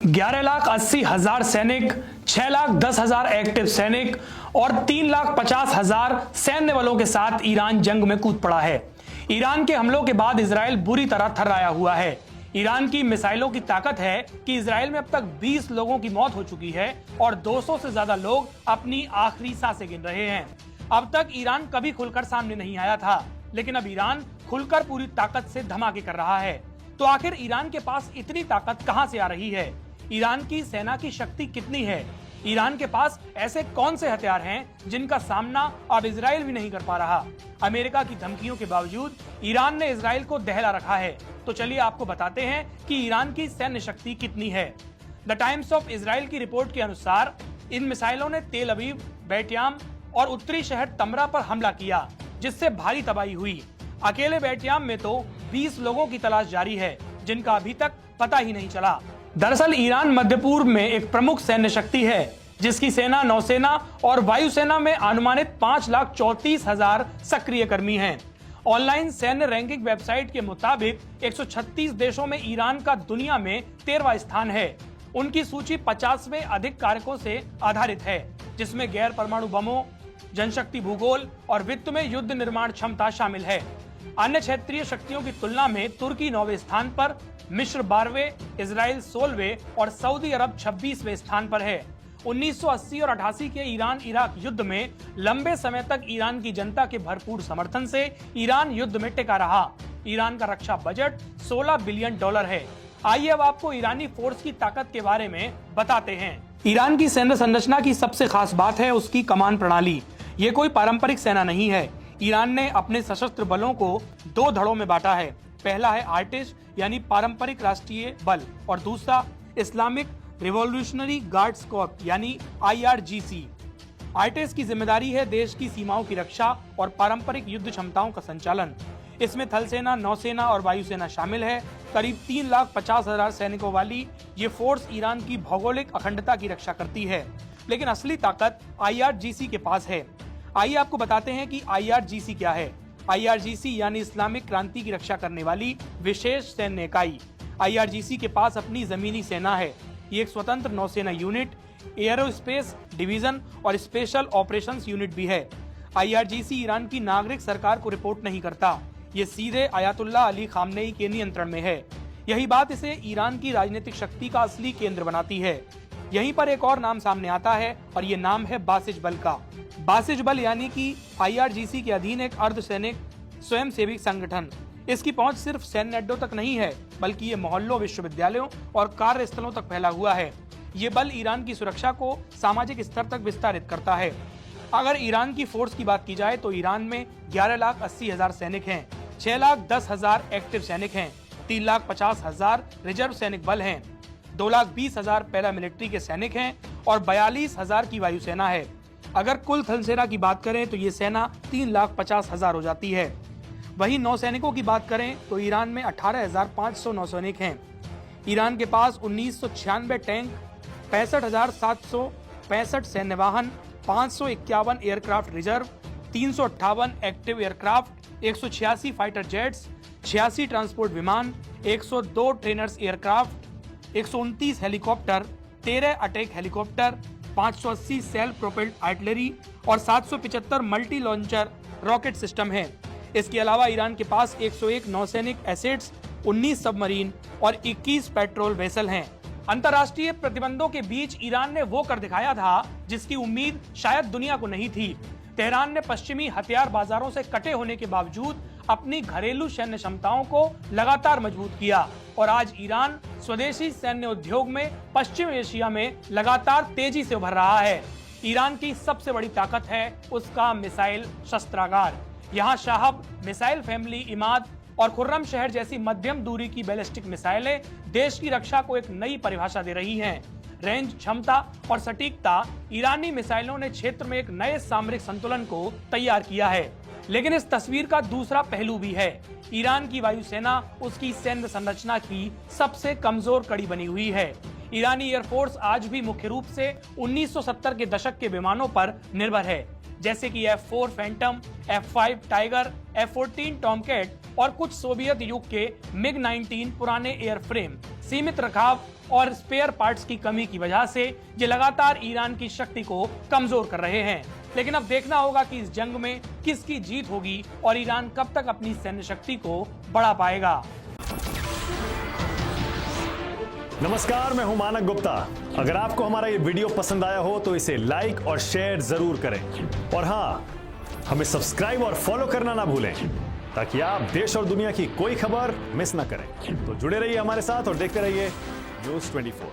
11,80,000 सैनिक, 6,10,000 एक्टिव सैनिक और 3,50,000 सैन्य बलों के साथ ईरान जंग में कूद पड़ा है। ईरान के हमलों के बाद इजराइल बुरी तरह थर्राया हुआ है। ईरान की मिसाइलों की ताकत है कि इजराइल में अब तक 20 लोगों की मौत हो चुकी है और 200 से ज्यादा लोग अपनी आखिरी सांसें गिन रहे हैं। अब तक ईरान कभी खुलकर सामने नहीं आया था, लेकिन अब ईरान खुलकर पूरी ताकत से धमाके कर रहा है। तो आखिर ईरान के पास इतनी ताकत कहां से आ रही है? ईरान की सेना की शक्ति कितनी है? ईरान के पास ऐसे कौन से हथियार हैं जिनका सामना अब इजराइल भी नहीं कर पा रहा? अमेरिका की धमकियों के बावजूद ईरान ने इजराइल को दहला रखा है। तो चलिए आपको बताते हैं कि ईरान की सैन्य शक्ति कितनी है। द टाइम्स ऑफ इजराइल की रिपोर्ट के अनुसार इन मिसाइलों ने तेल अवीव, बैटियाम और उत्तरी शहर तमरा पर हमला किया, जिससे भारी तबाही हुई। अकेले बैटियाम में तो 20 लोगों की तलाश जारी है, जिनका अभी तक पता ही नहीं चला। दरअसल ईरान मध्य पूर्व में एक प्रमुख सैन्य शक्ति है, जिसकी सेना, नौसेना और वायुसेना में अनुमानित 5,34,000 सक्रिय कर्मी हैं। ऑनलाइन सैन्य रैंकिंग वेबसाइट के मुताबिक 136 देशों में ईरान का दुनिया में 13वां स्थान है। उनकी सूची 50वें अधिक कारकों से आधारित है, जिसमें गैर परमाणु बमों, जनशक्ति, भूगोल और वित्त में युद्ध निर्माण क्षमता शामिल है। अन्य क्षेत्रीय शक्तियों की तुलना में तुर्की 9वें स्थान पर, मिस्र 12वें, इजराइल 16वें और सऊदी अरब 26वें स्थान पर है। 1980 और 88 के ईरान इराक युद्ध में लंबे समय तक ईरान की जनता के भरपूर समर्थन से ईरान युद्ध में टिका रहा। ईरान का रक्षा बजट $16 बिलियन है। आइए अब आपको ईरानी फोर्स की ताकत के बारे में बताते हैं। ईरान की सैन्य संरचना की सबसे खास बात है उसकी कमान प्रणाली। ये कोई पारंपरिक सेना नहीं है। ईरान ने अपने सशस्त्र बलों को 2 धड़ों में बांटा है। पहला है आर्टिस यानी पारंपरिक राष्ट्रीय बल और दूसरा इस्लामिक रिवॉल्यूशनरी गार्ड्स कॉर्प्स यानी IRGC। आर्टिस की जिम्मेदारी है देश की सीमाओं की रक्षा और पारंपरिक युद्ध क्षमताओं का संचालन। इसमें थल सेना, नौसेना और वायुसेना शामिल है। करीब 3,50,000 सैनिकों वाली ये फोर्स ईरान की भौगोलिक अखंडता की रक्षा करती है, लेकिन असली ताकत IRGC के पास है। आइए आपको बताते हैं कि IRGC क्या है। IRGC यानी इस्लामिक क्रांति की रक्षा करने वाली विशेष सैन्य इकाई। IRGC के पास अपनी जमीनी सेना है। ये एक स्वतंत्र नौसेना यूनिट, एयरोस्पेस डिवीजन और स्पेशल ऑपरेशंस यूनिट भी है। IRGC ईरान की नागरिक सरकार को रिपोर्ट नहीं करता। ये सीधे आयतुल्लाह अली खामनेई के नियंत्रण में है। यही बात इसे ईरान की राजनीतिक शक्ति का असली केंद्र बनाती है। यहीं पर एक और नाम सामने आता है और ये नाम है बासिज बल का। बासिज बल यानी कि IRGC के अधीन एक अर्धसैनिक स्वयंसेवी संगठन। इसकी पहुंच सिर्फ सैन्य अड्डों तक नहीं है, बल्कि ये मोहल्लों, विश्वविद्यालयों और कार्यस्थलों तक फैला हुआ है। ये बल ईरान की सुरक्षा को सामाजिक स्तर तक विस्तारित करता है। अगर ईरान की फोर्स की बात की जाए तो ईरान में 11,80,000 सैनिक हैं, 6,10,000 एक्टिव सैनिक हैं, 3,50,000 रिजर्व सैनिक बल हैं, 2,20,000 पैरामिलिट्री के सैनिक हैं और 42,000 की वायुसेना है। अगर कुल थल सेना की बात करें तो ये सेना 3,50,000 हो जाती है। वहीं नौसैनिकों की बात करें तो ईरान में 18,500 नौसैनिक हैं। ईरान के पास 1996 टैंक, 65,765 सैन्य वाहन, 551 aircraft reserve, 358 active aircraft, 186 fighter jets, 86 transport विमान, 102 trainers aircraft, 129 helicopter, 13 attack helicopter, 580 self propelled artillery और 775 मल्टी लॉन्चर रॉकेट सिस्टम है। इसके अलावा ईरान के पास 101 नौसैनिक एसेट्स, 19 सबमरीन और 21 पेट्रोल वेसल हैं। अंतर्राष्ट्रीय प्रतिबंधों के बीच ईरान ने वो कर दिखाया था जिसकी उम्मीद शायद दुनिया को नहीं थी। तेहरान ने पश्चिमी हथियार बाजारों से कटे होने के बावजूद अपनी घरेलू सैन्य क्षमताओं को लगातार मजबूत किया और आज ईरान स्वदेशी सैन्य उद्योग में पश्चिम एशिया में लगातार तेजी से उभर रहा है। ईरान की सबसे बड़ी ताकत है उसका मिसाइल शस्त्रागार। यहाँ शाहब मिसाइल फैमिली, इमाद और खुर्रम शहर जैसी मध्यम दूरी की बैलिस्टिक मिसाइलें देश की रक्षा को एक नई परिभाषा दे रही हैं। रेंज, क्षमता और सटीकता ईरानी मिसाइलों ने क्षेत्र में एक नए सामरिक संतुलन को तैयार किया है। लेकिन इस तस्वीर का दूसरा पहलू भी है। ईरान की वायुसेना उसकी सैन्य संरचना की सबसे कमजोर कड़ी बनी हुई है। ईरानी एयरफोर्स आज भी मुख्य रूप से 1970 के दशक के विमानों पर निर्भर है, जैसे कि F4 Phantom, F5 tiger, F14 Tomcat और कुछ सोवियत युग के MiG-19 पुराने एयरफ्रेम। सीमित रखाव और स्पेयर पार्ट्स की कमी की वजह से ये लगातार ईरान की शक्ति को कमजोर कर रहे हैं। लेकिन अब देखना होगा कि इस जंग में किसकी जीत होगी और ईरान कब तक अपनी सैन्य शक्ति को बढ़ा पाएगा। नमस्कार, मैं हूं मानक गुप्ता। अगर आपको हमारा ये वीडियो पसंद आया हो तो इसे लाइक और शेयर जरूर करें और हाँ, हमें सब्सक्राइब और फॉलो करना ना भूलें ताकि आप देश और दुनिया की कोई खबर मिस ना करें। तो जुड़े रहिए हमारे साथ और देखते रहिए न्यूज़ 24।